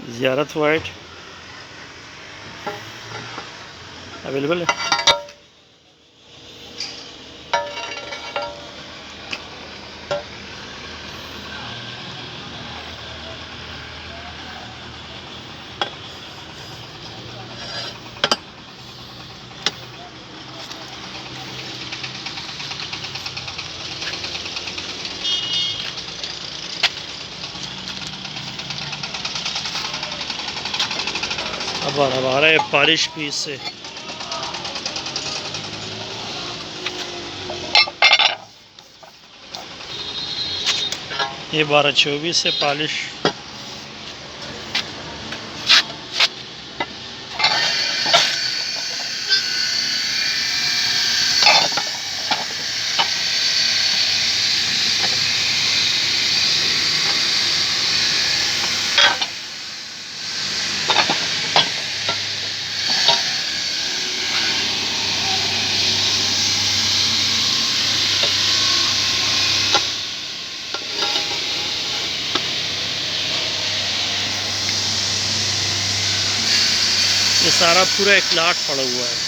ज़ियारत white available है। अब आ रहा है पॉलिश पीस से। ये 1224 है पॉलिश। ये सारा पूरा एक लाट पड़ा हुआ है।